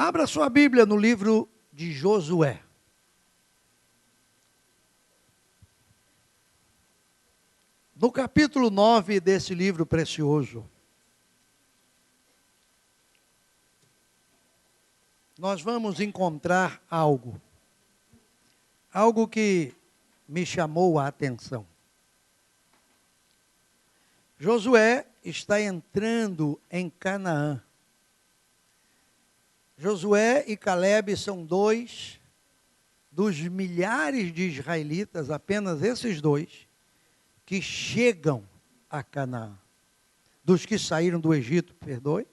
Abra sua Bíblia no livro de Josué. No capítulo 9 desse livro precioso, nós vamos encontrar algo que me chamou a atenção. Josué está entrando em Canaã. Josué e Calebe são dois dos milhares de israelitas, apenas esses dois, que chegam a Canaã. Dos que saíram do Egito, perdoe,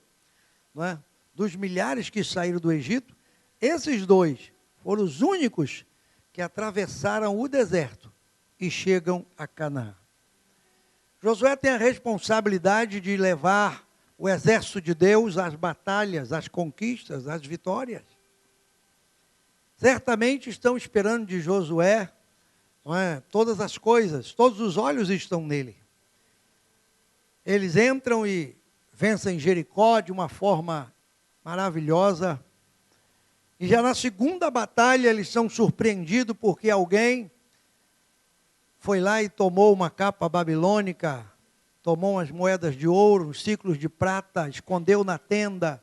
não é? Dos milhares que saíram do Egito, esses dois foram os únicos que atravessaram o deserto e chegam a Canaã. Josué tem a responsabilidade de levar o exército de Deus às batalhas, às conquistas, às vitórias. Certamente estão esperando de Josué, não é? Todas as coisas, todos os olhos estão nele. Eles entram e vencem Jericó de uma forma maravilhosa. E já na segunda batalha eles são surpreendidos porque alguém foi lá e tomou uma capa babilônica, tomou umas moedas de ouro, uns ciclos de prata, escondeu na tenda,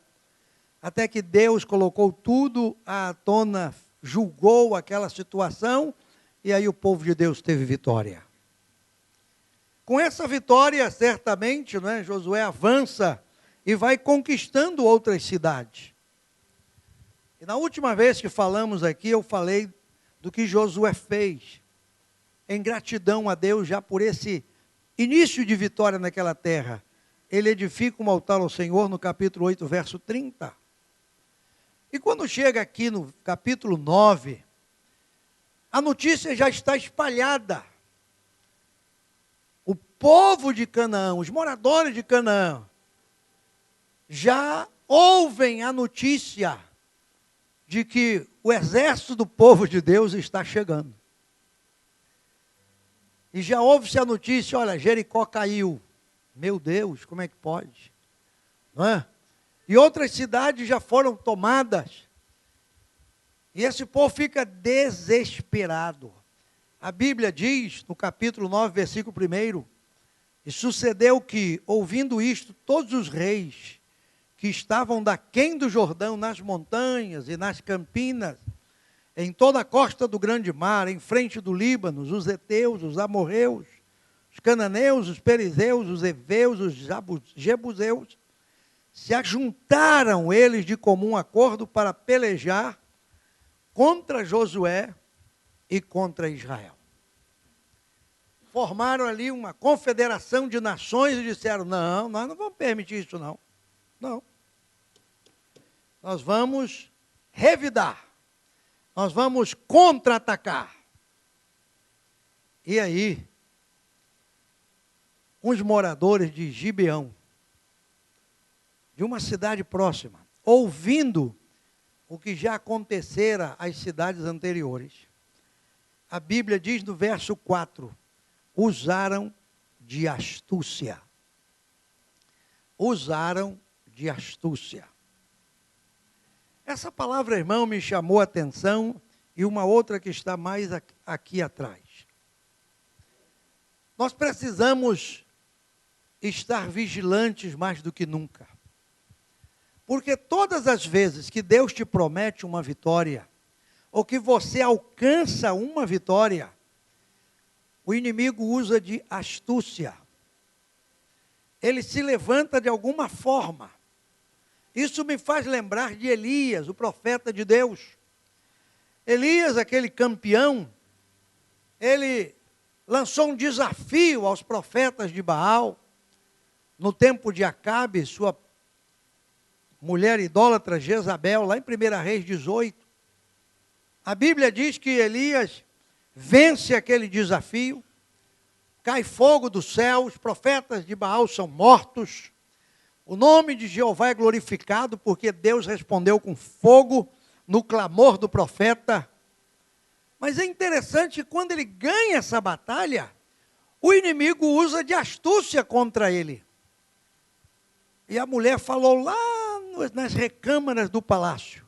até que Deus colocou tudo à tona, julgou aquela situação, e aí o povo de Deus teve vitória. Com essa vitória, certamente, não é, Josué avança e vai conquistando outras cidades. E na última vez que falamos aqui, eu falei do que Josué fez, em gratidão a Deus já por esse início de vitória naquela terra. Ele edifica um altar ao Senhor no capítulo 8, verso 30. E quando chega aqui no capítulo 9, a notícia já está espalhada. O povo de Canaã, os moradores de Canaã, já ouvem a notícia de que o exército do povo de Deus está chegando. E já ouve-se a notícia, olha, Jericó caiu. Meu Deus, como é que pode? Não é? E outras cidades já foram tomadas. E esse povo fica desesperado. A Bíblia diz, no capítulo 9, versículo 1, e sucedeu que, ouvindo isto, todos os reis que estavam daquém do Jordão, nas montanhas e nas campinas, em toda a costa do grande mar, em frente do Líbano, os heteus, os amorreus, os cananeus, os perizeus, os heveus, os jebuseus, se ajuntaram eles de comum acordo para pelejar contra Josué e contra Israel. Formaram ali uma confederação de nações e disseram, não, nós não vamos permitir isso não. Não. Nós vamos revidar. Nós vamos contra-atacar. E aí, uns moradores de Gibeão, de uma cidade próxima, ouvindo o que já acontecera às cidades anteriores, a Bíblia diz no verso 4, usaram de astúcia. Usaram de astúcia. Essa palavra, irmão, me chamou a atenção, e uma outra que está mais aqui atrás. Nós precisamos estar vigilantes mais do que nunca. Porque todas as vezes que Deus te promete uma vitória, ou que você alcança uma vitória, o inimigo usa de astúcia. Ele se levanta de alguma forma. Isso me faz lembrar de Elias, o profeta de Deus. Elias, aquele campeão, ele lançou um desafio aos profetas de Baal, no tempo de Acabe, sua mulher idólatra Jezabel, lá em 1 Reis 18. A Bíblia diz que Elias vence aquele desafio, cai fogo do céu, os profetas de Baal são mortos, o nome de Jeová é glorificado, porque Deus respondeu com fogo no clamor do profeta. Mas é interessante que quando ele ganha essa batalha, o inimigo usa de astúcia contra ele. E a mulher falou lá nas recâmaras do palácio,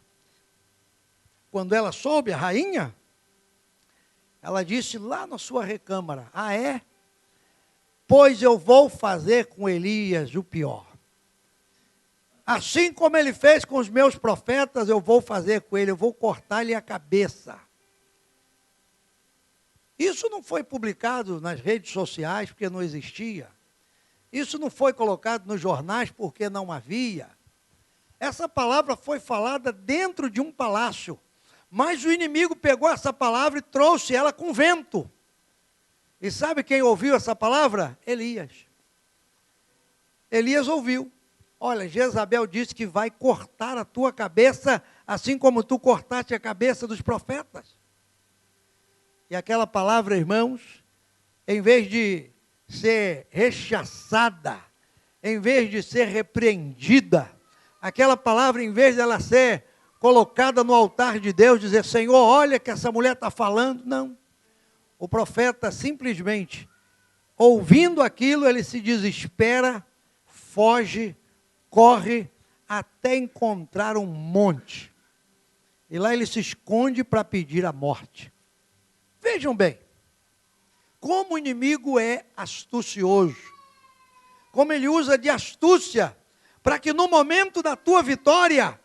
quando ela soube, a rainha, ela disse lá na sua recâmara: ah, é? Pois eu vou fazer com Elias o pior. Assim como ele fez com os meus profetas, eu vou fazer com ele, eu vou cortar-lhe a cabeça. Isso não foi publicado nas redes sociais, porque não existia. Isso não foi colocado nos jornais, porque não havia. Essa palavra foi falada dentro de um palácio. Mas o inimigo pegou essa palavra e trouxe ela com vento. E sabe quem ouviu essa palavra? Elias. Elias ouviu. Olha, Jezabel disse que vai cortar a tua cabeça, assim como tu cortaste a cabeça dos profetas. E aquela palavra, irmãos, em vez de ser rechaçada, em vez de ser repreendida, aquela palavra, em vez dela ser colocada no altar de Deus, dizer: Senhor, olha que essa mulher está falando, não. O profeta simplesmente, ouvindo aquilo, ele se desespera, foge, corre, até encontrar um monte. E lá ele se esconde para pedir a morte. Vejam bem, como o inimigo é astucioso, como ele usa de astúcia, para que no momento da tua vitória,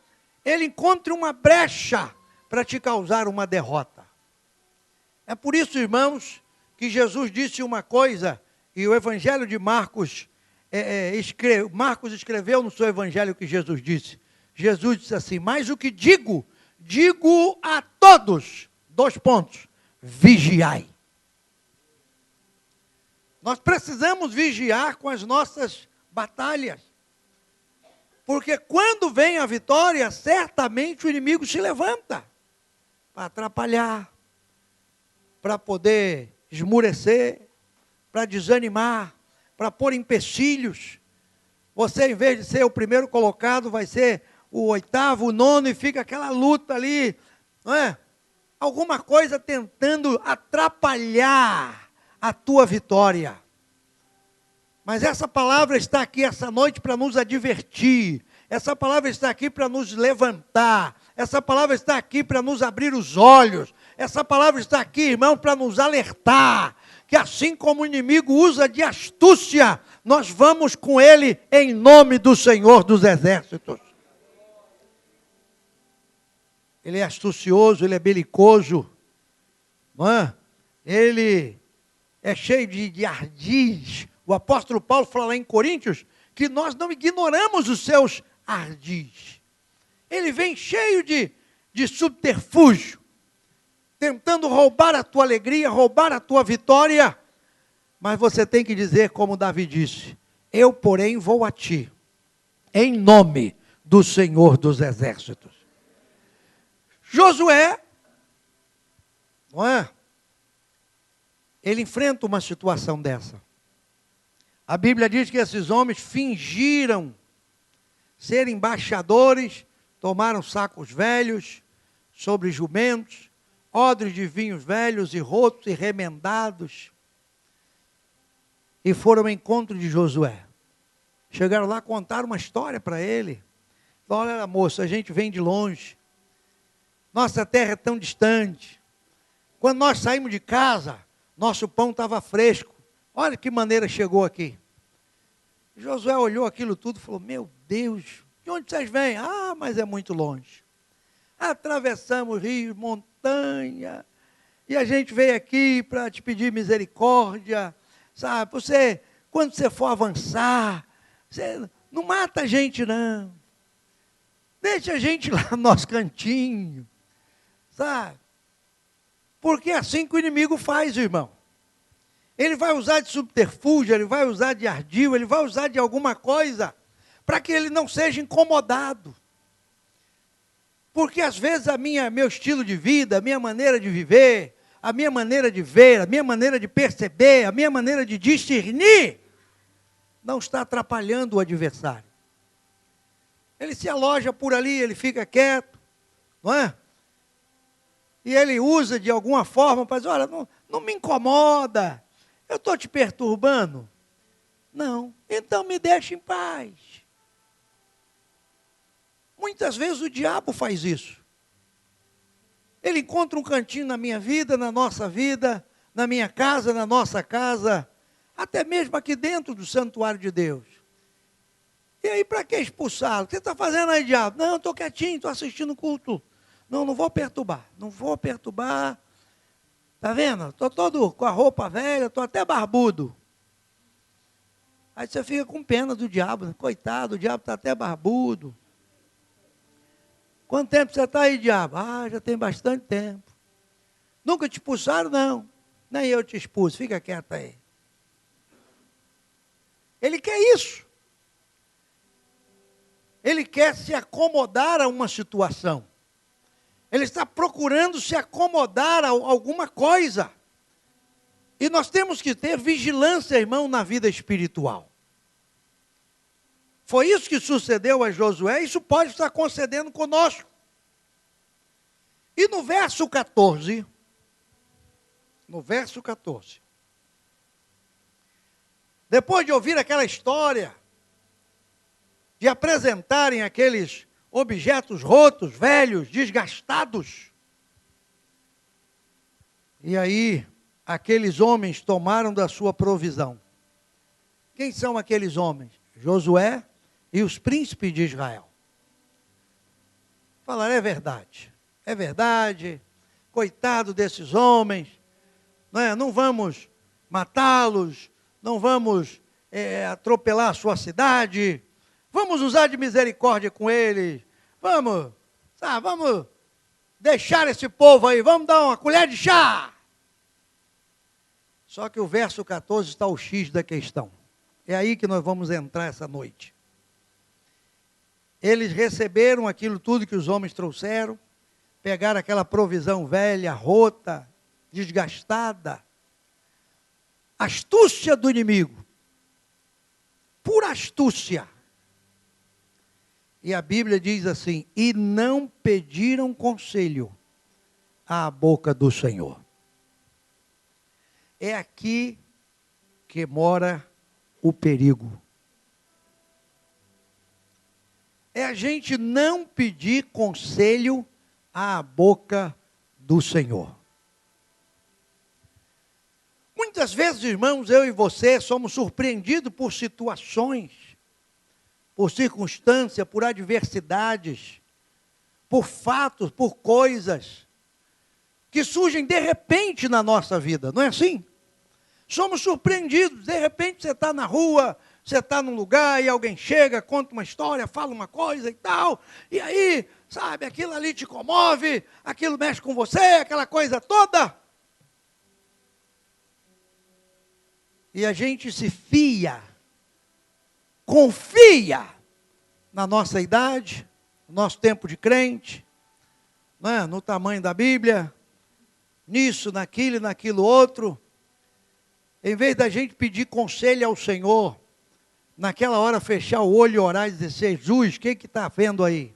ele encontre uma brecha para te causar uma derrota. É por isso, irmãos, que Jesus disse uma coisa, e o Evangelho de Marcos, Marcos escreveu no seu Evangelho que Jesus disse. Jesus disse assim: mas o que digo a todos, 2 pontos, vigiai. Nós precisamos vigiar com as nossas batalhas. Porque quando vem a vitória, certamente o inimigo se levanta para atrapalhar, para poder esmurecer, para desanimar, para pôr empecilhos. Você, em vez de ser o primeiro colocado, vai ser o 8º, o 9º, e fica aquela luta ali, não é? Alguma coisa tentando atrapalhar a tua vitória. Mas essa palavra está aqui essa noite para nos advertir. Essa palavra está aqui para nos levantar. Essa palavra está aqui para nos abrir os olhos. Essa palavra está aqui, irmão, para nos alertar. Que assim como o inimigo usa de astúcia, nós vamos com ele em nome do Senhor dos Exércitos. Ele é astucioso, ele é belicoso, não é? Ele é cheio de ardis. O apóstolo Paulo fala lá em Coríntios que nós não ignoramos os seus ardis. Ele vem cheio de subterfúgio, tentando roubar a tua alegria, roubar a tua vitória. Mas você tem que dizer como Davi disse: eu, porém, vou a ti, em nome do Senhor dos Exércitos. Josué, não é? Ele enfrenta uma situação dessa. A Bíblia diz que esses homens fingiram ser embaixadores, tomaram sacos velhos sobre jumentos, odres de vinhos velhos e rotos e remendados, e foram ao encontro de Josué. Chegaram lá, contaram uma história para ele. Olha, moço, a gente vem de longe, nossa terra é tão distante. Quando nós saímos de casa, nosso pão estava fresco. Olha que maneira chegou aqui. Josué olhou aquilo tudo e falou: meu Deus, de onde vocês vêm? Ah, mas é muito longe. Atravessamos rios, montanha, e a gente veio aqui para te pedir misericórdia, sabe? Você, quando você for avançar, você não mata a gente não. Deixa a gente lá no nosso cantinho, sabe? Porque é assim que o inimigo faz, irmão. Ele vai usar de subterfúgio, ele vai usar de ardil, ele vai usar de alguma coisa para que ele não seja incomodado. Porque às vezes meu estilo de vida, a minha maneira de viver, a minha maneira de ver, a minha maneira de perceber, a minha maneira de discernir, não está atrapalhando o adversário. Ele se aloja por ali, ele fica quieto, não é? E ele usa de alguma forma para dizer: olha, não me incomoda, eu estou te perturbando. Não, então me deixa em paz. Muitas vezes o diabo faz isso. Ele encontra um cantinho na minha vida, na nossa vida, na minha casa, na nossa casa, até mesmo aqui dentro do santuário de Deus. E aí, para que expulsá-lo? O que você está fazendo aí, diabo? Não, estou quietinho, estou assistindo o culto. Não vou perturbar, não vou perturbar. Está vendo? Estou todo com a roupa velha, estou até barbudo. Aí você fica com pena do diabo, né? Coitado, o diabo está até barbudo. Quanto tempo você está aí, diabo? Ah, já tem bastante tempo. Nunca te expulsaram? Não. Nem eu te expulso, fica quieto aí. Ele quer isso. Ele quer se acomodar a uma situação. Ele está procurando se acomodar a alguma coisa. E nós temos que ter vigilância, irmão, na vida espiritual. Foi isso que sucedeu a Josué, isso pode estar concedendo conosco. E no verso 14, depois de ouvir aquela história, de apresentarem aqueles objetos rotos, velhos, desgastados, e aí aqueles homens tomaram da sua provisão. Quem são aqueles homens? Josué e os príncipes de Israel. Falaram, é verdade, coitado desses homens, não vamos matá-los, não vamos atropelar a sua cidade, vamos usar de misericórdia com eles, vamos deixar esse povo aí, vamos dar uma colher de chá. Só que o verso 14 está o X da questão. É aí que nós vamos entrar essa noite. Eles receberam aquilo tudo que os homens trouxeram, pegaram aquela provisão velha, rota, desgastada. Astúcia do inimigo. Pura astúcia. E a Bíblia diz assim, e não pediram conselho à boca do Senhor. É aqui que mora o perigo. É a gente não pedir conselho à boca do Senhor. Muitas vezes, irmãos, eu e você somos surpreendidos por situações, por circunstâncias, por adversidades, por fatos, por coisas que surgem de repente na nossa vida, não é assim? Somos surpreendidos, de repente você está na rua, você está num lugar e alguém chega, conta uma história, fala uma coisa e tal, e aí, sabe, aquilo ali te comove, aquilo mexe com você, aquela coisa toda. E a gente se fia, confia na nossa idade, no nosso tempo de crente, no tamanho da Bíblia, nisso, naquilo e naquilo outro. Em vez da gente pedir conselho ao Senhor, naquela hora fechar o olho e orar e dizer, Jesus, o que está vendo aí?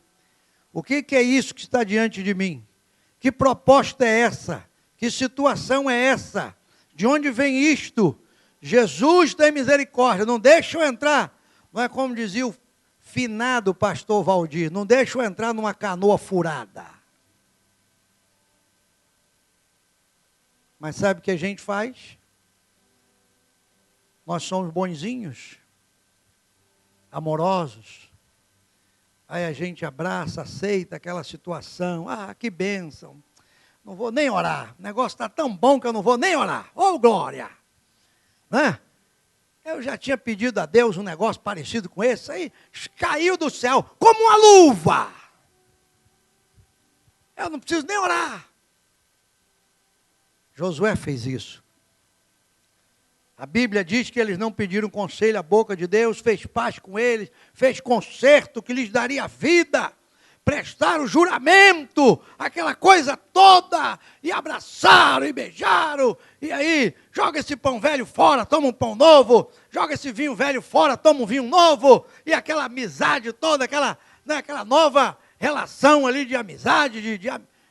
O que é isso que está diante de mim? Que proposta é essa? Que situação é essa? De onde vem isto? Jesus tem misericórdia, não deixa eu entrar. Não é como dizia o finado pastor Valdir, não deixa eu entrar numa canoa furada. Mas sabe o que a gente faz? Nós somos bonzinhos, amorosos. Aí a gente abraça, aceita aquela situação. Ah, que bênção. Não vou nem orar. O negócio está tão bom que eu não vou nem orar. Oh, glória! Eu já tinha pedido a Deus um negócio parecido com esse. Aí caiu do céu como uma luva. Eu não preciso nem orar. Josué fez isso. A Bíblia diz que eles não pediram conselho à boca de Deus, fez paz com eles, fez concerto que lhes daria vida, prestaram juramento, aquela coisa toda, e abraçaram e beijaram, e aí, joga esse pão velho fora, toma um pão novo, joga esse vinho velho fora, toma um vinho novo, e aquela amizade toda, aquela nova relação ali de amizade,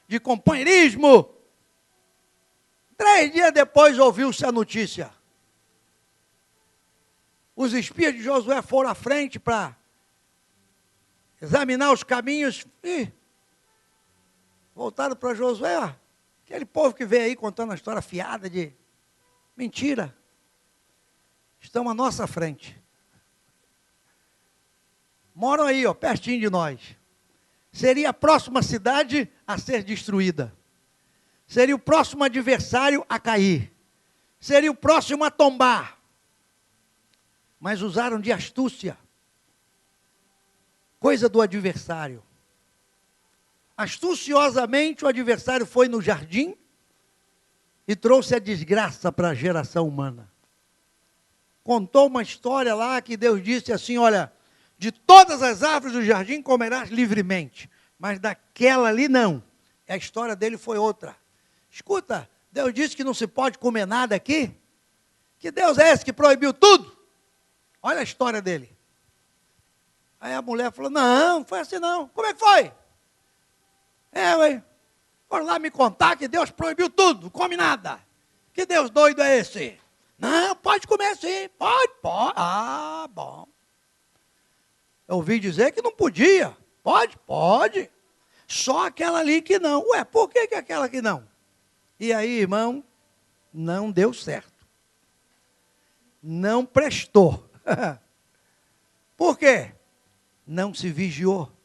de companheirismo. 3 dias depois ouviu-se a notícia. Os espias de Josué foram à frente para examinar os caminhos. Voltaram para Josué, ó, aquele povo que veio aí contando a história fiada de mentira. Estão à nossa frente. Moram aí, ó, pertinho de nós. Seria a próxima cidade a ser destruída. Seria o próximo adversário a cair. Seria o próximo a tombar. Mas usaram de astúcia. Coisa do adversário. Astuciosamente o adversário foi no jardim e trouxe a desgraça para a geração humana. Contou uma história lá que Deus disse assim, olha, de todas as árvores do jardim comerás livremente, mas daquela ali não. A história dele foi outra. Escuta, Deus disse que não se pode comer nada aqui? Que Deus é esse que proibiu tudo? Olha a história dele. Aí a mulher falou, não foi assim não. Como é que foi? Ué, foram lá me contar que Deus proibiu tudo, não come nada. Que Deus doido é esse? Não, pode comer sim, pode. Ah, bom. Eu ouvi dizer que não podia. Pode. Só aquela ali que não. Ué, por que aquela que não? E aí, irmão, não deu certo. Não prestou. Por quê? Não se vigiou.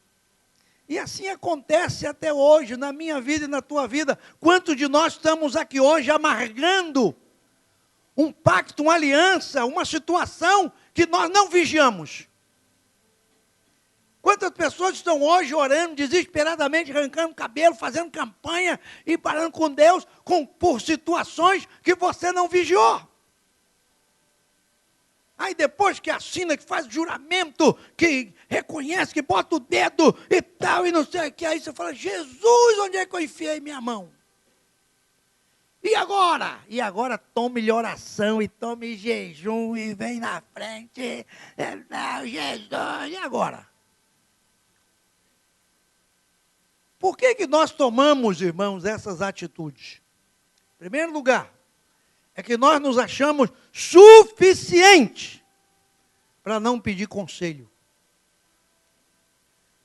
E assim acontece até hoje, na minha vida e na tua vida. Quantos de nós estamos aqui hoje amargando um pacto, uma aliança, uma situação que nós não vigiamos? Quantas pessoas estão hoje orando desesperadamente, arrancando cabelo, fazendo campanha e parando com Deus por situações que você não vigiou? Aí depois que assina, que faz juramento, que reconhece, que bota o dedo e tal, e não sei o que, aí você fala, Jesus, onde é que eu enfiei minha mão? E agora? E agora tome oração e tome jejum e vem na frente. Não, Jesus, e agora? Por que nós tomamos, irmãos, essas atitudes? Em primeiro lugar, é que nós nos achamos suficientes para não pedir conselho.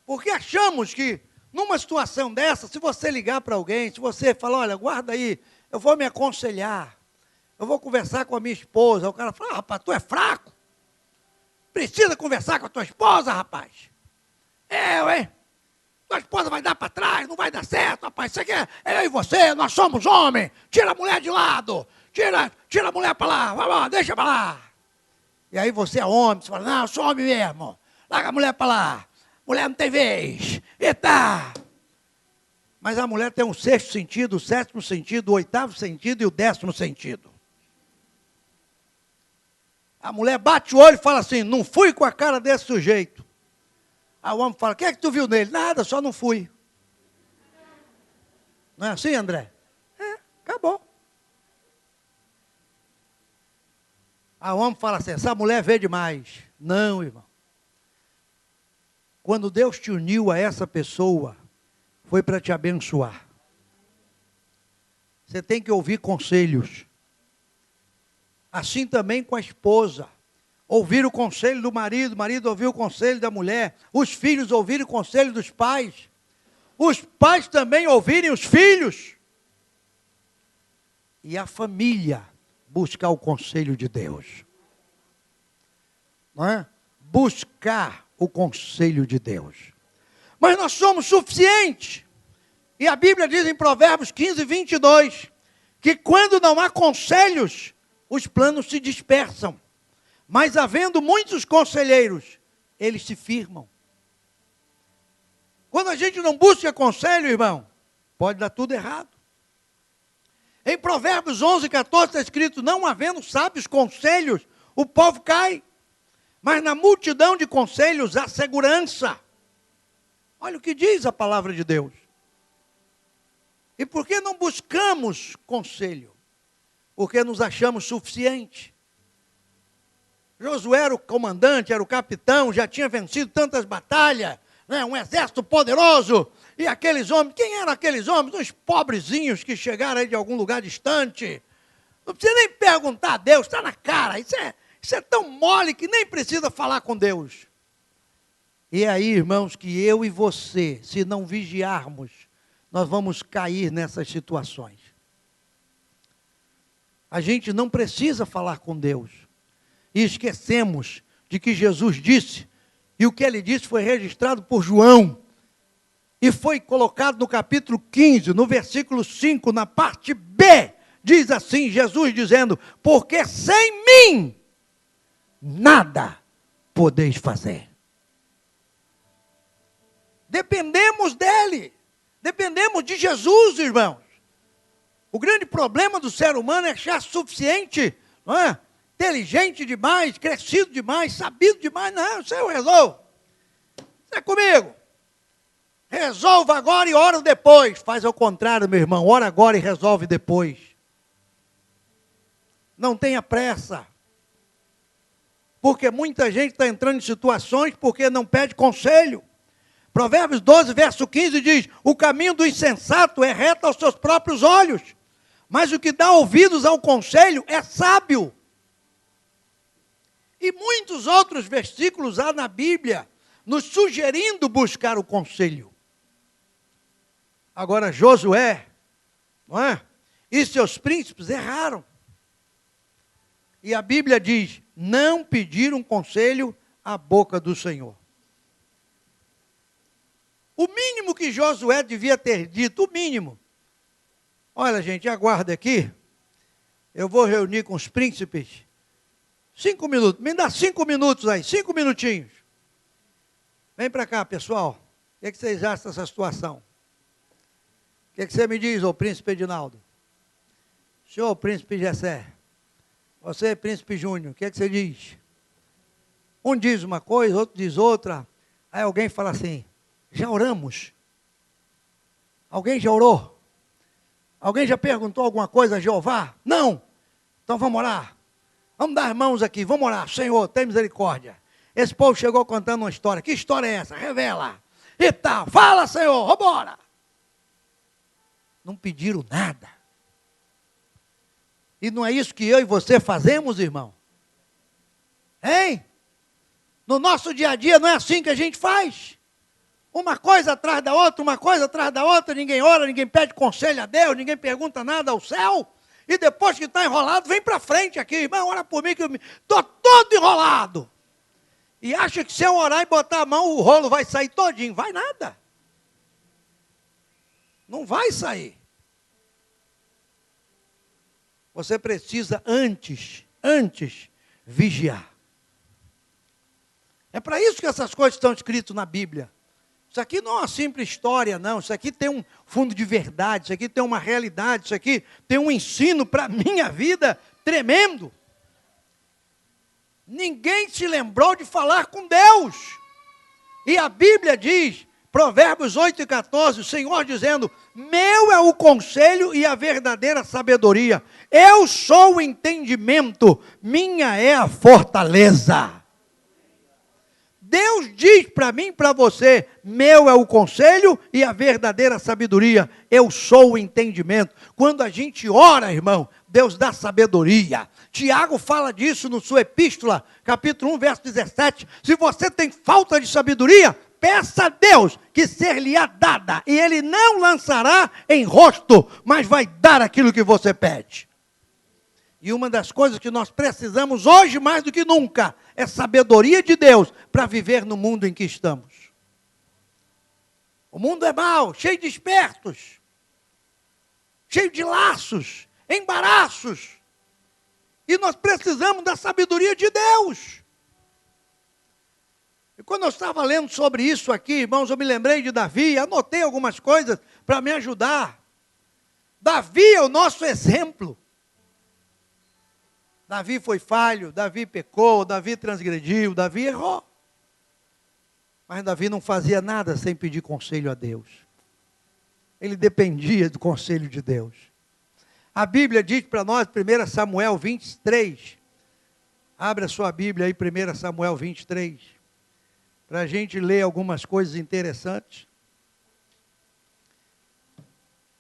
Porque achamos que, numa situação dessa, se você ligar para alguém, se você falar, olha, guarda aí, eu vou me aconselhar, eu vou conversar com a minha esposa, o cara fala, rapaz, tu é fraco, precisa conversar com a tua esposa, rapaz. Ué, tua esposa vai dar para trás, não vai dar certo, rapaz, isso aqui é eu e você, nós somos homens, tira a mulher de lado. Tira a mulher para lá, vai lá, deixa para lá. E aí você é homem, você fala, não, eu sou homem mesmo. Larga a mulher para lá. Mulher não tem vez. Eita! Mas a mulher tem um sexto sentido, o sétimo sentido, o oitavo sentido e o 10º sentido. A mulher bate o olho e fala assim, não fui com a cara desse sujeito. Aí o homem fala, o que é que tu viu nele? Nada, só não fui. Não é assim, André? Acabou. Aí o homem fala assim, essa mulher vê demais. Não, irmão. Quando Deus te uniu a essa pessoa, foi para te abençoar. Você tem que ouvir conselhos. Assim também com a esposa. Ouvir o conselho do marido, o marido ouvir o conselho da mulher, os filhos ouvirem o conselho dos pais, os pais também ouvirem os filhos. E a família buscar o conselho de Deus. Não é? Buscar o conselho de Deus. Mas nós somos suficientes. E a Bíblia diz em Provérbios 15:22, que quando não há conselhos, os planos se dispersam. Mas havendo muitos conselheiros, eles se firmam. Quando a gente não busca conselho, irmão, pode dar tudo errado. Em Provérbios 11:14 está escrito, não havendo sábios conselhos, o povo cai. Mas na multidão de conselhos há segurança. Olha o que diz a palavra de Deus. E por que não buscamos conselho? Porque nos achamos suficientes. Josué era o comandante, era o capitão, já tinha vencido tantas batalhas, né? Um exército poderoso. E aqueles homens, quem eram aqueles homens? Uns pobrezinhos que chegaram aí de algum lugar distante. Não precisa nem perguntar a Deus, está na cara. Isso é tão mole que nem precisa falar com Deus. E é aí, irmãos, que eu e você, se não vigiarmos, nós vamos cair nessas situações. A gente não precisa falar com Deus. E esquecemos de que Jesus disse, e o que ele disse foi registrado por João, e foi colocado no capítulo 15, no versículo 5, na parte B, diz assim, Jesus dizendo, porque sem mim, nada podeis fazer. Dependemos dele, dependemos de Jesus, irmãos. O grande problema do ser humano é achar suficiente, não é? Inteligente demais, crescido demais, sabido demais. Não, isso eu resolvo. Isso é comigo. Resolva agora e ora depois. Faz ao contrário, meu irmão. Ora agora e resolve depois. Não tenha pressa. Porque muita gente está entrando em situações porque não pede conselho. Provérbios 12, verso 15 diz, o caminho do insensato é reto aos seus próprios olhos, mas o que dá ouvidos ao conselho é sábio. E muitos outros versículos há na Bíblia, nos sugerindo buscar o conselho. Agora Josué, não é? E seus príncipes erraram. E a Bíblia diz, não pediram conselho à boca do Senhor. O mínimo que Josué devia ter dito, o mínimo. Olha, gente, aguarda aqui. Eu vou reunir com os príncipes. 5 minutos. Me dá 5 minutos aí, 5 minutinhos. Vem para cá, pessoal. O que vocês acham dessa situação? O que você me diz, ô príncipe Edinaldo? Senhor príncipe Jessé. Você, príncipe Júnior, o que você diz? Um diz uma coisa, outro diz outra. Aí alguém fala assim, já oramos? Alguém já orou? Alguém já perguntou alguma coisa a Jeová? Não? Então vamos orar. Vamos dar as mãos aqui, vamos orar. Senhor, tem misericórdia. Esse povo chegou contando uma história. Que história é essa? Revela. E tal. Fala, Senhor, vambora. Não pediram nada. E não é isso que eu e você fazemos, irmão? Hein? No nosso dia a dia não é assim que a gente faz. Uma coisa atrás da outra, uma coisa atrás da outra, ninguém ora, ninguém pede conselho a Deus, ninguém pergunta nada ao céu, e depois que está enrolado, vem para frente aqui, irmão, ora por mim que eu estou todo enrolado. E acha que se eu orar e botar a mão, o rolo vai sair todinho. Vai nada. Não vai sair. Você precisa antes vigiar. É para isso que essas coisas estão escritas na Bíblia. Isso aqui não é uma simples história, não. Isso aqui tem um fundo de verdade, isso aqui tem uma realidade, isso aqui tem um ensino para a minha vida tremendo. Ninguém se lembrou de falar com Deus. E a Bíblia diz, Provérbios 8 e 14, o Senhor dizendo, meu é o conselho e a verdadeira sabedoria. Eu sou o entendimento, minha é a fortaleza. Deus diz para mim e para você, meu é o conselho e a verdadeira sabedoria. Eu sou o entendimento. Quando a gente ora, irmão, Deus dá sabedoria. Tiago fala disso no sua epístola, capítulo 1, verso 17. Se você tem falta de sabedoria, peça a Deus que ser-lhe-á dada. E Ele não lançará em rosto, mas vai dar aquilo que você pede. E uma das coisas que nós precisamos hoje mais do que nunca é sabedoria de Deus para viver no mundo em que estamos. O mundo é mau, cheio de espertos, cheio de laços, embaraços. E nós precisamos da sabedoria de Deus. E quando eu estava lendo sobre isso aqui, irmãos, eu me lembrei de Davi, anotei algumas coisas para me ajudar. Davi é o nosso exemplo. Davi foi falho, Davi pecou, Davi transgrediu, Davi errou. Mas Davi não fazia nada sem pedir conselho a Deus. Ele dependia do conselho de Deus. A Bíblia diz para nós, 1 Samuel 23, abre a sua Bíblia aí, 1 Samuel 23, para a gente ler algumas coisas interessantes.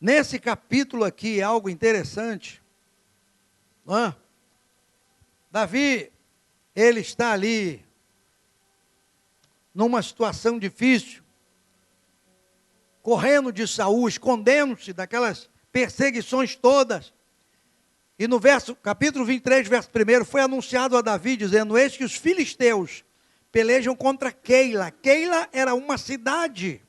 Nesse capítulo aqui é algo interessante, não é? Davi, ele está ali, numa situação difícil. correndo de Saul, escondendo-se daquelas perseguições todas. E no capítulo 23, verso 1, foi anunciado a Davi, dizendo: eis que os filisteus pelejam contra Keila. Keila era uma cidade.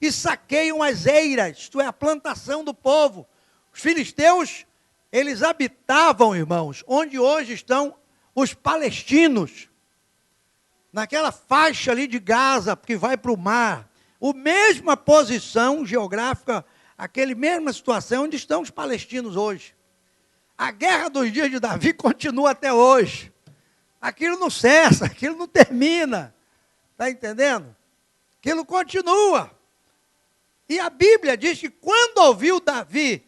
E saqueiam as eiras, isto é, a plantação do povo. Os filisteus, eles habitavam, irmãos, onde hoje estão os palestinos. Naquela faixa ali de Gaza, que vai para o mar. A mesma posição geográfica, aquela mesma situação onde estão os palestinos hoje. A guerra dos dias de Davi continua até hoje. Aquilo não cessa, aquilo não termina. Está entendendo? Aquilo continua. E a Bíblia diz que quando ouviu Davi,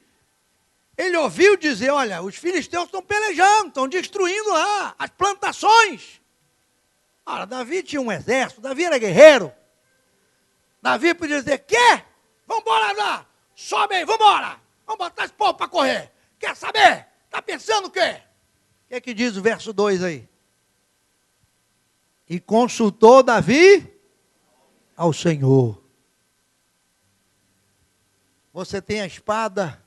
ele ouviu dizer: olha, os filisteus estão pelejando, estão destruindo lá as plantações. Ora, Davi tinha um exército, Davi era guerreiro. Davi podia dizer: quê? Vamos embora lá, sobe aí, vamos embora. Vamos botar esse povo para correr. Quer saber? Está pensando o quê? O que diz o verso 2 aí? E consultou Davi ao Senhor. Você tem a espada,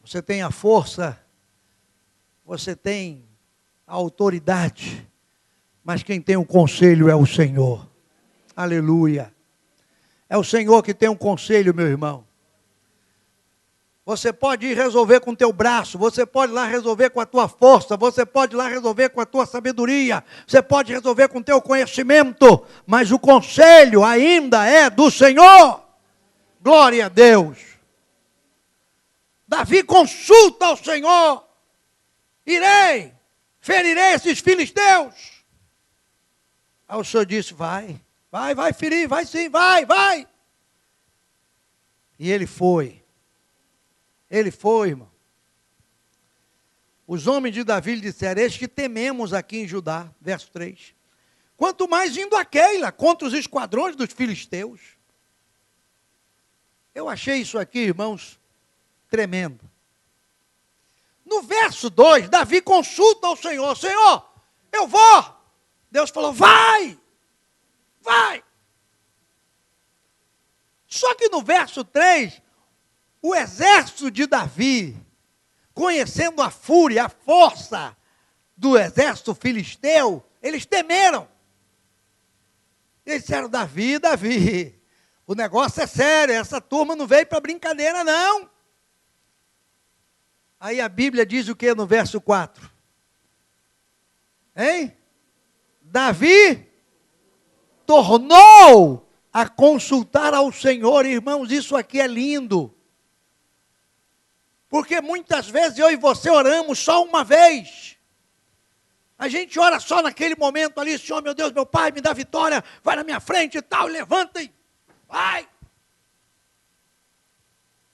você tem a força, você tem a autoridade, mas quem tem o conselho é o Senhor. Aleluia. É o Senhor que tem um conselho, meu irmão. Você pode ir resolver com o teu braço, você pode ir lá resolver com a tua força, você pode ir lá resolver com a tua sabedoria, você pode resolver com o teu conhecimento, mas o conselho ainda é do Senhor. Glória a Deus. Davi consulta ao Senhor: irei, ferirei esses filisteus. Aí o Senhor disse: vai ferir, vai sim, vai. E ele foi. Ele foi, irmão. Os homens de Davi lhe disseram: eis que tememos aqui em Judá, verso 3. Quanto mais indo a Keila, contra os esquadrões dos filisteus. Eu achei isso aqui, irmãos, tremendo. No verso 2, Davi consulta ao Senhor: Senhor, eu vou. Deus falou: vai. Só que no verso 3, o exército de Davi, conhecendo a fúria, a força do exército filisteu, eles temeram. Eles disseram: Davi, o negócio é sério, essa turma não veio para brincadeira não. Aí a Bíblia diz o que no verso 4? Hein? Davi tornou a consultar ao Senhor. Irmãos, isso aqui é lindo. Porque muitas vezes eu e você oramos só uma vez. A gente ora só naquele momento ali: Senhor, meu Deus, meu Pai, me dá vitória, vai na minha frente e tal, levanta e vai.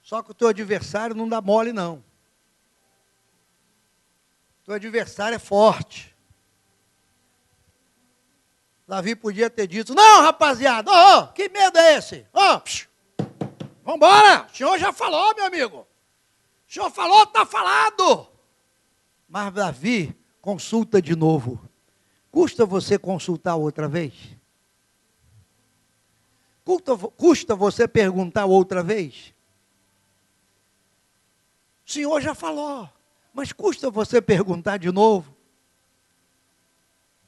Só que o teu adversário não dá mole não. O teu adversário é forte. Davi podia ter dito: não, rapaziada, que medo é esse? Vamos embora, o Senhor já falou, meu amigo. O Senhor falou, está falado. Mas Davi consulta de novo. Custa você consultar outra vez? Custa você perguntar outra vez? O Senhor já falou, mas custa você perguntar de novo?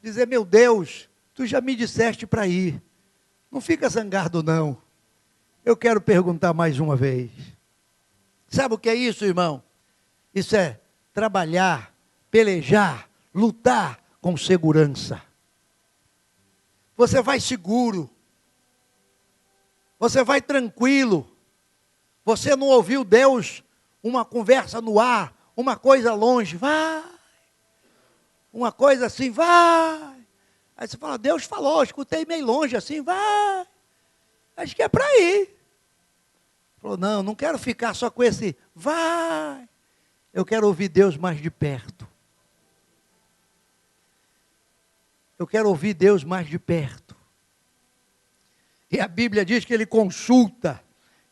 Dizer: meu Deus, tu já me disseste para ir. Não fica zangado não. Eu quero perguntar mais uma vez. Sabe o que é isso, irmão? Isso é trabalhar, pelejar, lutar com segurança. Você vai seguro. Você vai tranquilo. Você não ouviu Deus, uma conversa no ar, uma coisa longe, vai. Uma coisa assim, vai. Aí você fala: Deus falou, escutei meio longe assim, vai. Acho que é para ir. Falou: não quero ficar só com esse vai. Eu quero ouvir Deus mais de perto. Eu quero ouvir Deus mais de perto. E a Bíblia diz que ele consulta.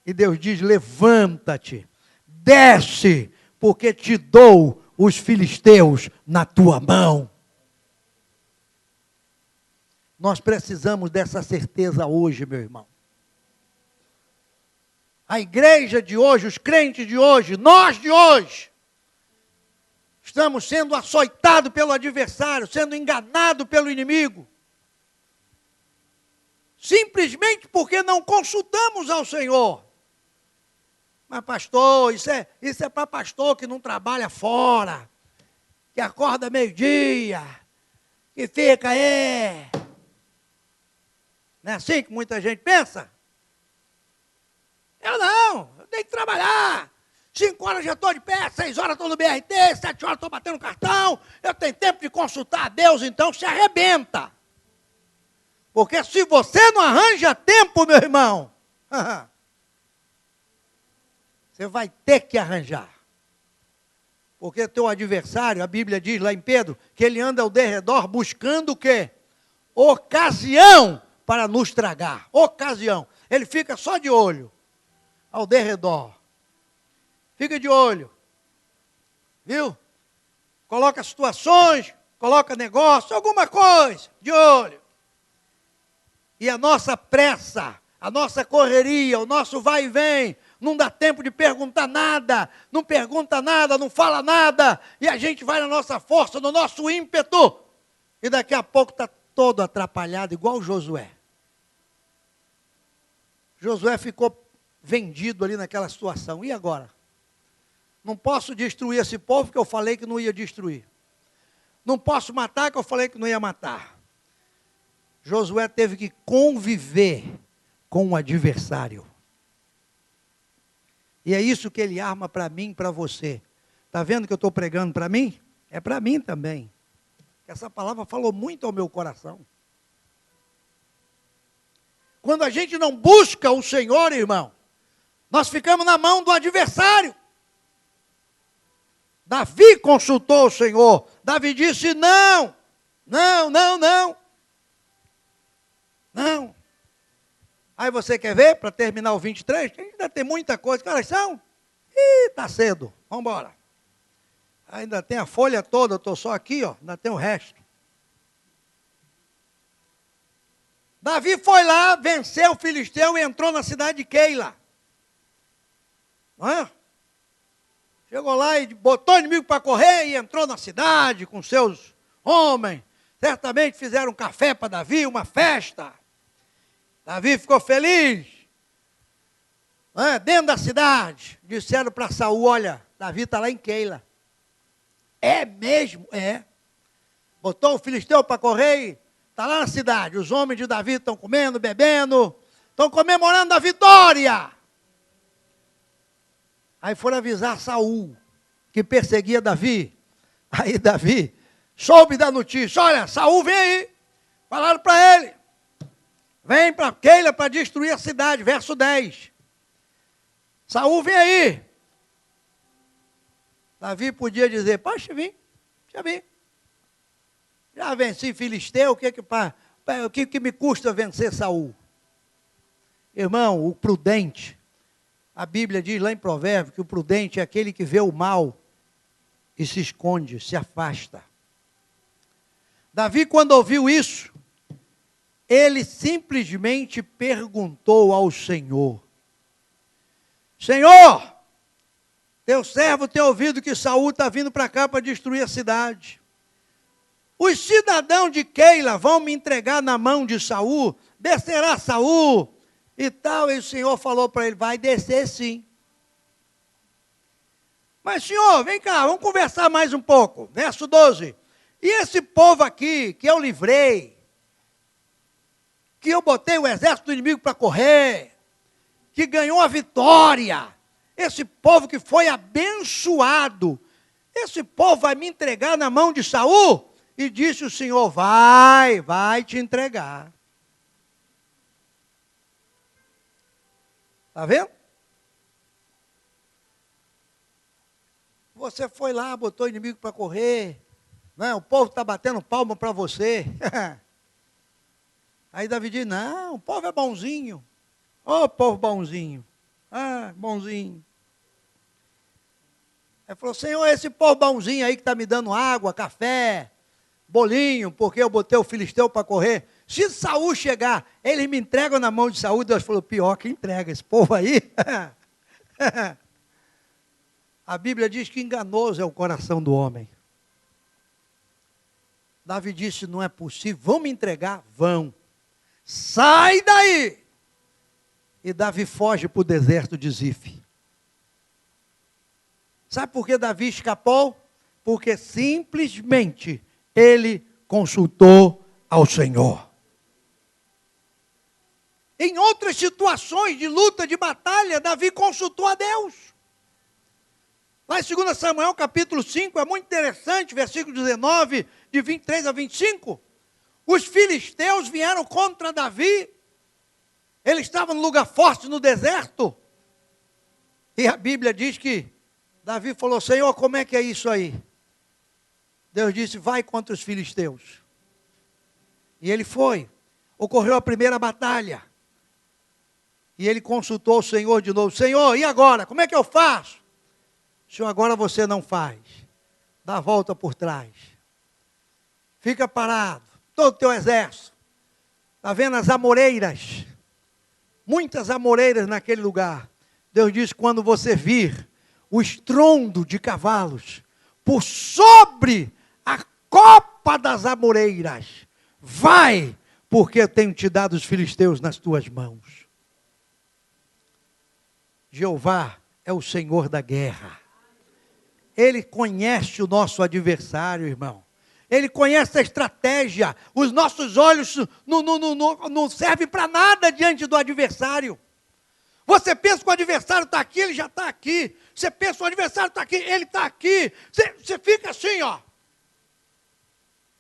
E Deus diz: levanta-te, desce, porque te dou os filisteus na tua mão. Nós precisamos dessa certeza hoje, meu irmão. A igreja de hoje, os crentes de hoje, nós de hoje, estamos sendo açoitados pelo adversário, sendo enganados pelo inimigo. Simplesmente porque não consultamos ao Senhor. Mas pastor, isso é para pastor que não trabalha fora, que acorda meio-dia, que fica Não é assim que muita gente pensa? Eu tenho que trabalhar. 5 horas já estou de pé, 6 horas estou no BRT, 7 horas estou batendo cartão. Eu tenho tempo de consultar a Deus, então se arrebenta. Porque se você não arranja tempo, meu irmão, você vai ter que arranjar. Porque teu adversário, a Bíblia diz lá em Pedro, que ele anda ao derredor buscando o quê? Ocasião para nos tragar. Ocasião. Ele fica só de olho ao derredor. Fica de olho. Viu? Coloca situações, coloca negócio, alguma coisa, de olho. E a nossa pressa, a nossa correria, o nosso vai e vem, não dá tempo de perguntar nada, não pergunta nada, não fala nada, e a gente vai na nossa força, no nosso ímpeto, e daqui a pouco está todo atrapalhado, igual o Josué. Josué ficou vendido ali naquela situação, e agora? Não posso destruir esse povo que eu falei que não ia destruir. Não posso matar que eu falei que não ia matar. Josué teve que conviver com o adversário. E é isso que ele arma para mim e para você. Está vendo que eu estou pregando para mim? É para mim também. Essa palavra falou muito ao meu coração. Quando a gente não busca o Senhor, irmão, nós ficamos na mão do adversário. Davi consultou o Senhor. Davi disse: não. Aí você quer ver, para terminar o 23, ainda tem muita coisa. Que horas são? Está cedo, vamos embora. Ainda tem a folha toda, eu estou só aqui, ó, ainda tem o resto. Davi foi lá, venceu o filisteu e entrou na cidade de Keila. Não é? Chegou lá e botou o inimigo para correr e entrou na cidade com seus homens. Certamente fizeram um café para Davi, uma festa. Davi ficou feliz. Dentro da cidade, disseram para Saul: olha, Davi está lá em Keila. É mesmo? É. Botou o filisteu para correr e está lá na cidade. Os homens de Davi estão comendo, bebendo, estão comemorando a vitória. Aí foram avisar Saul, que perseguia Davi. Aí Davi soube da notícia: olha, Saul vem aí. Falaram para ele: vem para Keila para destruir a cidade. Verso 10. Saul vem aí. Davi podia dizer: pode vir, já vim. Já venci filisteu, o que me custa vencer Saul? Irmão, o prudente, a Bíblia diz lá em Provérbios que o prudente é aquele que vê o mal e se esconde, se afasta. Davi, quando ouviu isso, ele simplesmente perguntou ao Senhor: Senhor, teu servo tem ouvido que Saul está vindo para cá para destruir a cidade. Os cidadãos de Keila vão me entregar na mão de Saul, descerá Saul e tal. E o Senhor falou para ele: vai descer sim. Mas Senhor, vem cá, vamos conversar mais um pouco. Verso 12. E esse povo aqui, que eu livrei, que eu botei o exército do inimigo para correr, que ganhou a vitória, esse povo que foi abençoado, esse povo vai me entregar na mão de Saul? E disse o Senhor: vai te entregar. Está vendo? Você foi lá, botou o inimigo para correr, o povo está batendo palma para você. Aí Davi diz: não, o povo é bonzinho. Ô povo bonzinho. Bonzinho. Ele falou: Senhor, esse povo bonzinho aí que está me dando água, café, bolinho, porque eu botei o filisteu para correr. Se Saul chegar, eles me entregam na mão de Saul. Deus falou: pior que entrega esse povo aí. A Bíblia diz que enganoso é o coração do homem. Davi disse, não é possível, vão me entregar? Vão. Sai daí! E Davi foge para o deserto de Zif. Sabe por que Davi escapou? Porque simplesmente ele consultou ao Senhor. Em outras situações de luta, de batalha, Davi consultou a Deus. Lá em 2 Samuel, capítulo 5, é muito interessante, versículo 19, de 23 a 25. Os filisteus vieram contra Davi. Ele estava no lugar forte, no deserto. E a Bíblia diz que Davi falou, Senhor, como é que é isso aí? Deus disse, vai contra os filisteus. E ele foi. Ocorreu a primeira batalha. E ele consultou o Senhor de novo. Senhor, e agora? Como é que eu faço? Senhor, agora você não faz. Dá a volta por trás. Fica parado. Todo o teu exército. Está vendo as amoreiras? Muitas amoreiras naquele lugar. Deus diz, quando você vir o estrondo de cavalos por sobre a copa das amoreiras, vai, porque eu tenho te dado os filisteus nas tuas mãos. Jeová é o Senhor da guerra. Ele conhece o nosso adversário, irmão. Ele conhece a estratégia. Os nossos olhos não servem para nada diante do adversário. Você pensa que o adversário está aqui, ele já está aqui. Você pensa que o adversário está aqui, ele está aqui. Você fica assim, ó.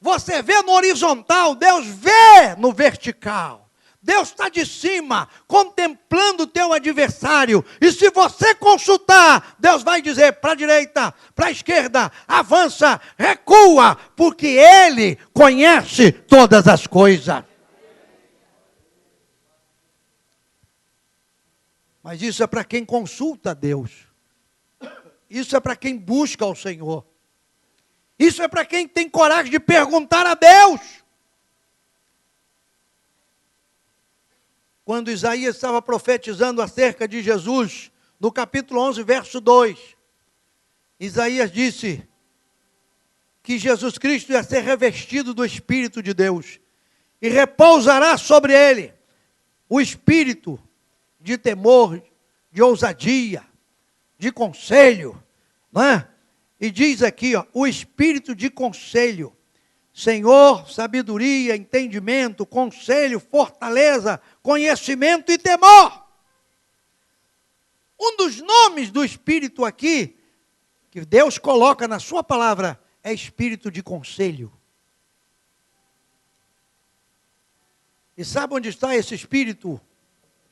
Você vê no horizontal, Deus vê no vertical. Deus está de cima, contemplando o teu adversário. E se você consultar, Deus vai dizer para a direita, para a esquerda, avança, recua, porque Ele conhece todas as coisas. Mas isso é para quem consulta a Deus. Isso é para quem busca ao Senhor. Isso é para quem tem coragem de perguntar a Deus. Quando Isaías estava profetizando acerca de Jesus, no capítulo 11, verso 2, Isaías disse que Jesus Cristo ia ser revestido do Espírito de Deus e repousará sobre ele o Espírito de temor, de ousadia, de conselho, não é? E diz aqui, ó, o Espírito de conselho, Senhor, sabedoria, entendimento, conselho, fortaleza, conhecimento e temor. Um dos nomes do Espírito aqui, que Deus coloca na sua palavra, é Espírito de conselho. E sabe onde está esse Espírito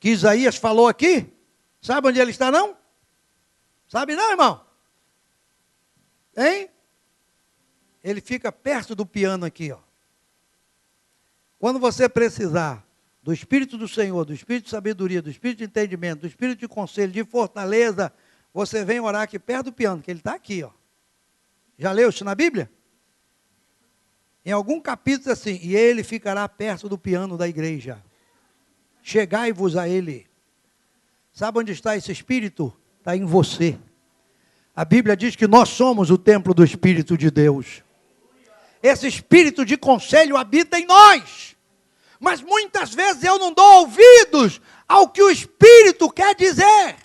que Isaías falou aqui? Sabe onde ele está, não? Sabe não, irmão? Hein? Ele fica perto do piano aqui, ó. Quando você precisar do Espírito do Senhor, do Espírito de sabedoria, do Espírito de entendimento, do Espírito de conselho, de fortaleza, você vem orar aqui perto do piano, que ele está aqui, ó. Já leu isso na Bíblia? Em algum capítulo assim, e ele ficará perto do piano da igreja. Chegai-vos a ele. Sabe onde está esse Espírito? Está em você. A Bíblia diz que nós somos o templo do Espírito de Deus. Esse Espírito de conselho habita em nós. Mas muitas vezes eu não dou ouvidos ao que o Espírito quer dizer.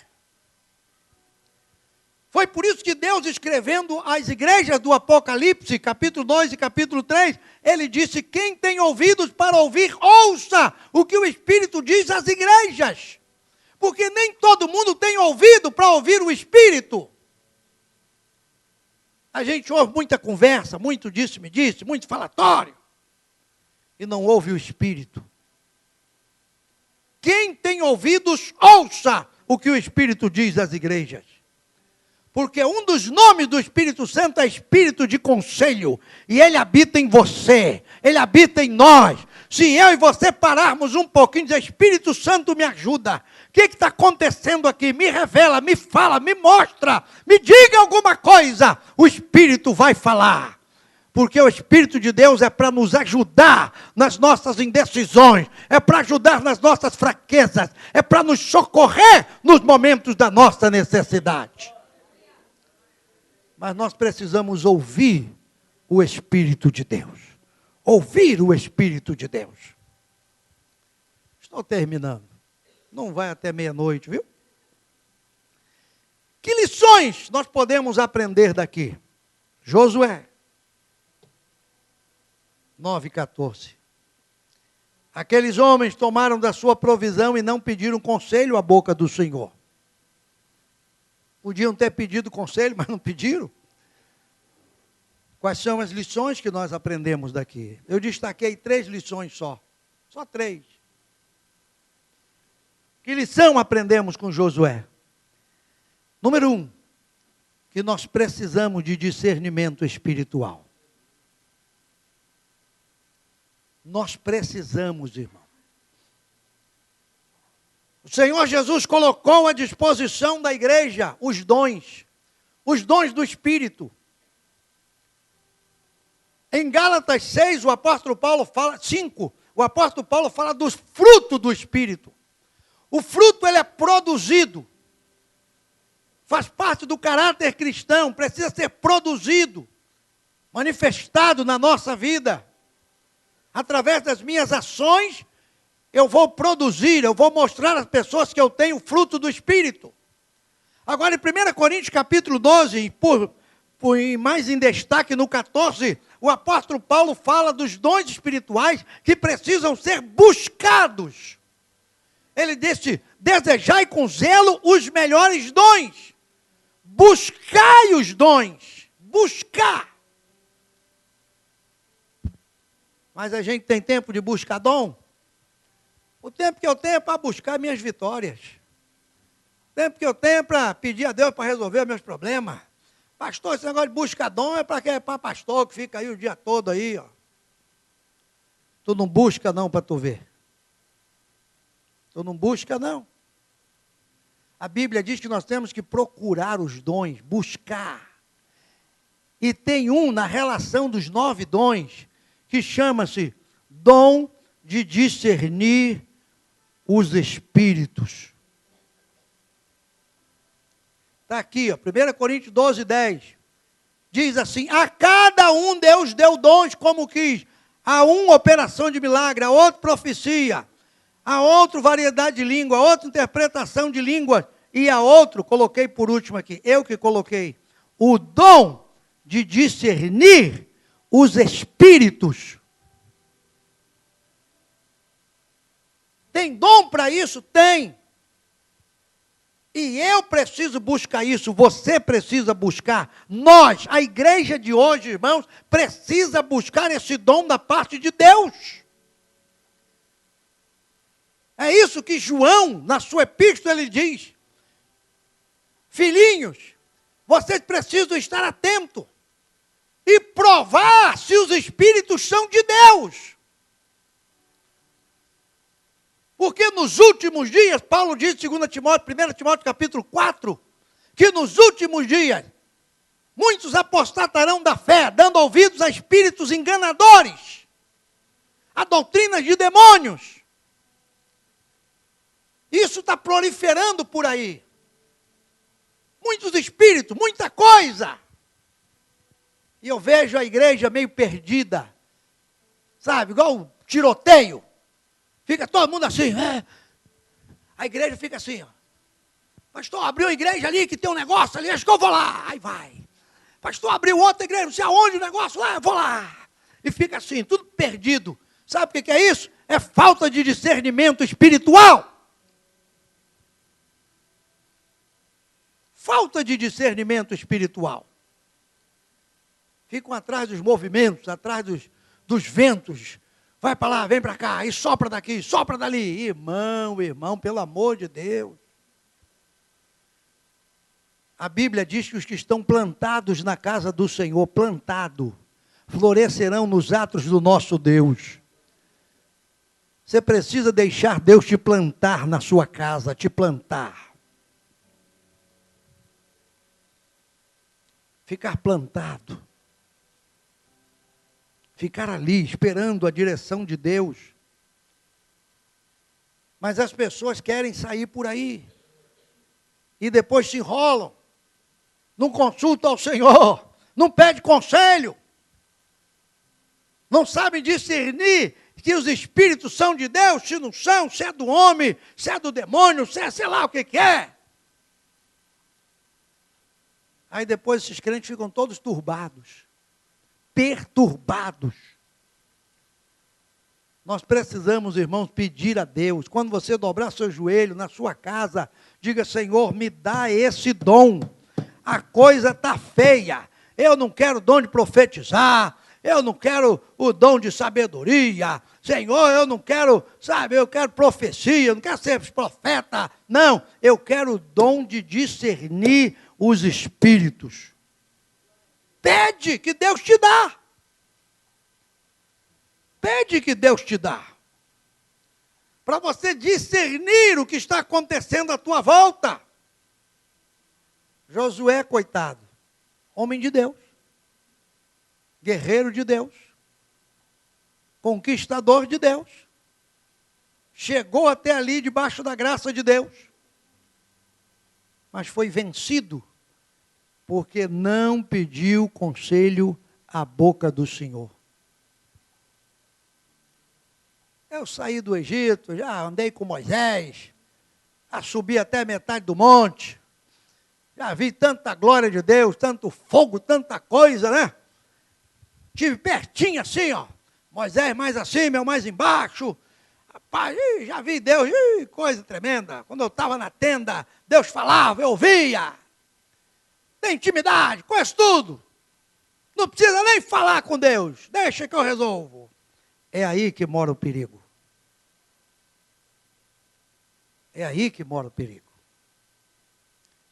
Foi por isso que Deus, escrevendo às igrejas do Apocalipse, capítulo 2 e capítulo 3, ele disse, quem tem ouvidos para ouvir, ouça o que o Espírito diz às igrejas. Porque nem todo mundo tem ouvido para ouvir o Espírito. A gente ouve muita conversa, muito disse-me disse, muito falatório. E não ouve o Espírito. Quem tem ouvidos, ouça o que o Espírito diz às igrejas. Porque um dos nomes do Espírito Santo é Espírito de conselho. E ele habita em você. Ele habita em nós. Se eu e você pararmos um pouquinho e dizer, Espírito Santo me ajuda. O que está acontecendo aqui? Me revela, me fala, me mostra. Me diga alguma coisa. O Espírito vai falar. Porque o Espírito de Deus é para nos ajudar nas nossas indecisões, é para ajudar nas nossas fraquezas, é para nos socorrer nos momentos da nossa necessidade. Mas nós precisamos ouvir o Espírito de Deus. Ouvir o Espírito de Deus. Estou terminando. Não vai até meia-noite, viu? Que lições nós podemos aprender daqui? Josué 9:14. Aqueles homens tomaram da sua provisão e não pediram conselho à boca do Senhor. Podiam ter pedido conselho, mas não pediram. Quais são as lições que nós aprendemos daqui? Eu destaquei 3 lições só 3. Que lição aprendemos com Josué? Número 1, que nós precisamos de discernimento espiritual. Nós precisamos, irmão. O Senhor Jesus colocou à disposição da igreja os dons do Espírito. Em Gálatas 6, o apóstolo Paulo fala, 5, o apóstolo Paulo fala dos frutos do Espírito. O fruto, ele é produzido. Faz parte do caráter cristão, precisa ser produzido, manifestado na nossa vida. Através das minhas ações, eu vou produzir, eu vou mostrar às pessoas que eu tenho o fruto do Espírito. Agora, em 1 Coríntios capítulo 12, e mais em destaque no 14, o apóstolo Paulo fala dos dons espirituais que precisam ser buscados. Ele disse, desejai com zelo os melhores dons. Buscai os dons. Buscar. Mas a gente tem tempo de buscar dom? O tempo que eu tenho é para buscar minhas vitórias. O tempo que eu tenho é para pedir a Deus para resolver meus problemas. Pastor, esse negócio de buscar dom é para pastor que fica aí o dia todo aí, ó. Tu não busca não para tu ver. Tu não busca não. A Bíblia diz que nós temos que procurar os dons, buscar. E tem um na relação dos 9 dons, que chama-se dom de discernir os espíritos. Está aqui, ó, 1 Coríntios 12:10. Diz assim, a cada um Deus deu dons como quis. A um operação de milagre, a outro profecia, a outro variedade de língua, a outro interpretação de língua, e a outro, coloquei por último aqui, eu que coloquei, o dom de discernir os espíritos. Tem dom para isso? Tem. E eu preciso buscar isso, você precisa buscar. Nós, a igreja de hoje, irmãos, precisa buscar esse dom da parte de Deus. É isso que João, na sua epístola, ele diz. Filhinhos, vocês precisam estar atentos e provar se os espíritos são de Deus. Porque nos últimos dias, Paulo diz em 1 Timóteo capítulo 4, que nos últimos dias, muitos apostatarão da fé, dando ouvidos a espíritos enganadores, a doutrinas de demônios. Isso está proliferando por aí. Muitos espíritos, muita coisa. E eu vejo a igreja meio perdida, sabe, igual tiroteio. Fica todo mundo assim, a igreja fica assim, ó. Pastor, abriu a igreja ali que tem um negócio ali, acho que eu vou lá. Aí vai. Pastor, abriu outra igreja, não sei aonde o negócio lá, eu vou lá. E fica assim, tudo perdido. Sabe o que é isso? É falta de discernimento espiritual. Falta de discernimento espiritual. Ficam atrás dos movimentos, atrás dos ventos. Vai para lá, vem para cá, e sopra daqui, sopra dali. Irmão, pelo amor de Deus. A Bíblia diz que os que estão plantados na casa do Senhor, florescerão nos atos do nosso Deus. Você precisa deixar Deus te plantar na sua casa, te plantar. Ficar plantado. ficar ali esperando a direção de Deus. Mas as pessoas querem sair por aí e depois se enrolam, não consultam ao Senhor, não pedem conselho, não sabem discernir que os espíritos são de Deus, se não são, se é do homem, se é do demônio, se é sei lá o que é. Aí depois esses crentes ficam todos turbados, perturbados. Nós precisamos, irmãos, pedir a Deus. Quando você dobrar seu joelho na sua casa, diga: Senhor, me dá esse dom. A coisa está feia. Eu não quero dom de profetizar. Eu não quero o dom de sabedoria. Senhor, eu não quero, sabe, eu quero profecia, eu não quero ser profeta. Não, eu quero o dom de discernir os espíritos. Pede que Deus te dá. Pede que Deus te dá. Para você discernir o que está acontecendo à tua volta. Josué, coitado, homem de Deus, guerreiro de Deus, conquistador de Deus, chegou até ali debaixo da graça de Deus, mas foi vencido, porque não pediu conselho à boca do Senhor. Eu saí do Egito, já andei com Moisés, já subi até metade do monte, já vi tanta glória de Deus, tanto fogo, tanta coisa, né? Estive pertinho assim, ó, Moisés mais acima, eu mais embaixo. Rapaz, já vi Deus, coisa tremenda. Quando eu estava na tenda, Deus falava, eu ouvia. Tem intimidade, conheço tudo. Não precisa nem falar com Deus, deixa que eu resolvo. É aí que mora o perigo. É aí que mora o perigo.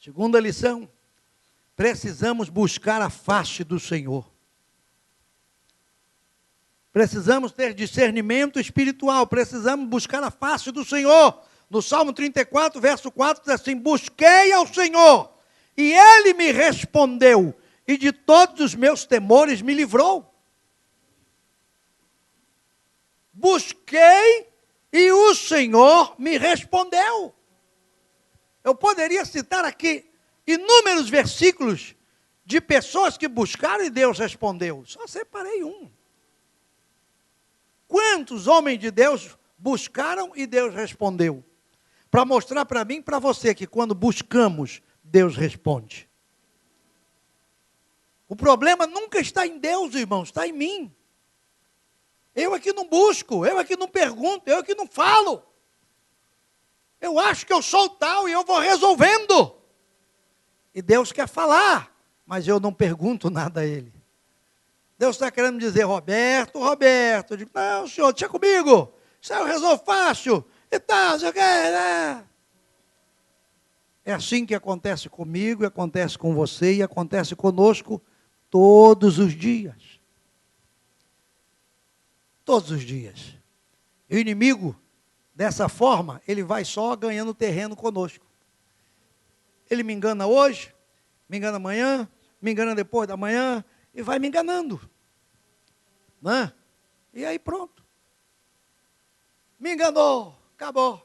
Segunda lição, precisamos buscar a face do Senhor. Precisamos ter discernimento espiritual, precisamos buscar a face do Senhor. No Salmo 34, verso 4, diz assim: busquei ao Senhor, e Ele me respondeu, e de todos os meus temores me livrou. Busquei, e o Senhor me respondeu. Eu poderia citar aqui inúmeros versículos de pessoas que buscaram e Deus respondeu. Só separei um. Quantos homens de Deus buscaram e Deus respondeu? Para mostrar para mim e para você que quando buscamos, Deus responde. O problema nunca está em Deus, irmãos, está em mim. Eu aqui não busco, eu aqui não pergunto, eu aqui não falo. Eu acho que eu sou tal e eu vou resolvendo. E Deus quer falar, mas eu não pergunto nada a Ele. Deus está querendo dizer: Roberto. Eu digo: não, senhor, deixa comigo. Isso aí eu resolvo fácil. E tal, você quer, né? É assim que acontece comigo, acontece com você e acontece conosco todos os dias. Todos os dias. E o inimigo, dessa forma, ele vai só ganhando terreno conosco. Ele me engana hoje, me engana amanhã, me engana depois da manhã, e vai me enganando. Né? E aí pronto. Me enganou, acabou.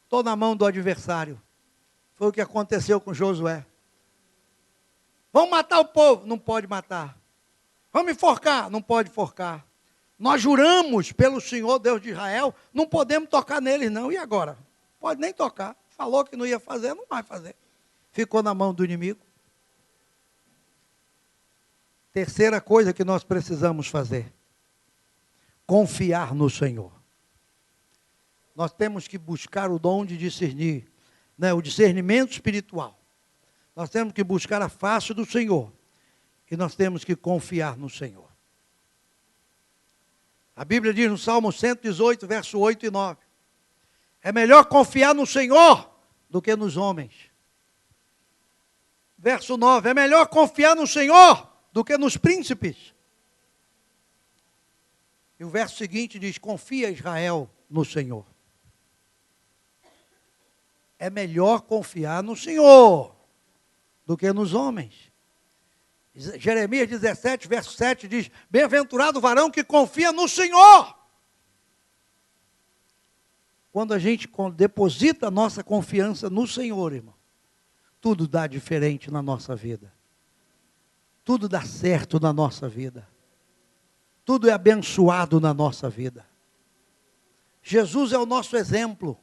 Estou na mão do adversário. Foi o que aconteceu com Josué. Vamos matar o povo? Não pode matar. Vamos enforcar? Não pode enforcar. Nós juramos pelo Senhor Deus de Israel, não podemos tocar neles não. E agora? Pode nem tocar. Falou que não ia fazer, não vai fazer. Ficou na mão do inimigo. Terceira coisa que nós precisamos fazer: confiar no Senhor. Nós temos que buscar o dom de discernir, né, o discernimento espiritual. Nós temos que buscar a face do Senhor. E nós temos que confiar no Senhor. A Bíblia diz no Salmo 118, verso 8 e 9. É melhor confiar no Senhor do que nos homens. Verso 9. É melhor confiar no Senhor do que nos príncipes. E o verso seguinte diz: confia, Israel, no Senhor. É melhor confiar no Senhor do que nos homens. Jeremias 17, verso 7 diz: bem-aventurado o varão que confia no Senhor. Quando a gente deposita a nossa confiança no Senhor, irmão, tudo dá diferente na nossa vida. Tudo dá certo na nossa vida. Tudo é abençoado na nossa vida. Jesus é o nosso exemplo.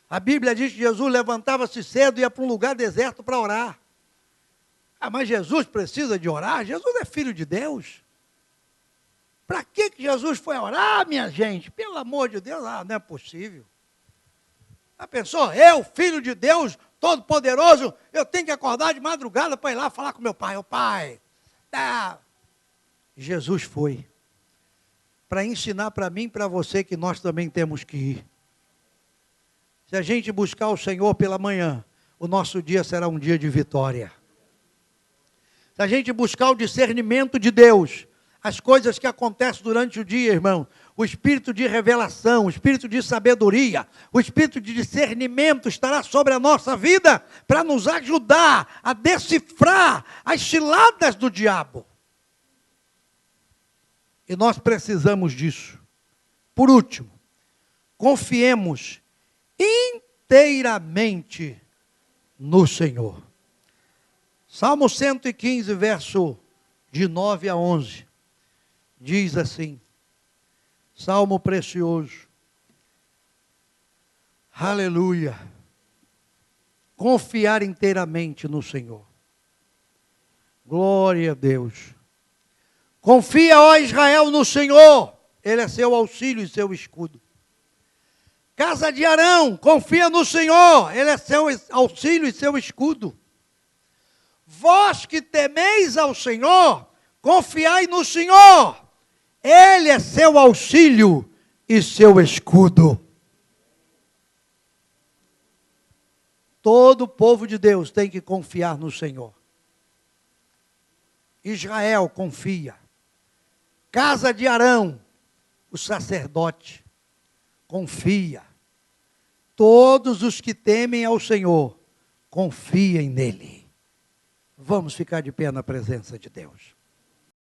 A Bíblia diz que Jesus levantava-se cedo e ia para um lugar deserto para orar. Ah, mas Jesus precisa de orar? Jesus é filho de Deus. Para que Jesus foi orar, minha gente? Pelo amor de Deus, não é possível. Já pensou? Eu, filho de Deus, todo-poderoso, eu tenho que acordar de madrugada para ir lá falar com meu pai. Ô pai, Jesus foi para ensinar para mim e para você que nós também temos que ir. Se a gente buscar o Senhor pela manhã, o nosso dia será um dia de vitória. Se a gente buscar o discernimento de Deus, as coisas que acontecem durante o dia, irmão, o espírito de revelação, o espírito de sabedoria, o espírito de discernimento estará sobre a nossa vida para nos ajudar a decifrar as ciladas do diabo. E nós precisamos disso. Por último, confiemos inteiramente no Senhor. Salmo 115, verso de 9 a 11, diz assim, Salmo precioso, aleluia, confiar inteiramente no Senhor, glória a Deus, confia, ó Israel, no Senhor, Ele é seu auxílio e seu escudo. Casa de Arão, confia no Senhor, Ele é seu auxílio e seu escudo. Vós que temeis ao Senhor, confiai no Senhor, Ele é seu auxílio e seu escudo. Todo o povo de Deus tem que confiar no Senhor. Israel confia. Casa de Arão, o sacerdote, confia. Todos os que temem ao Senhor, confiem nele. Vamos ficar de pé na presença de Deus.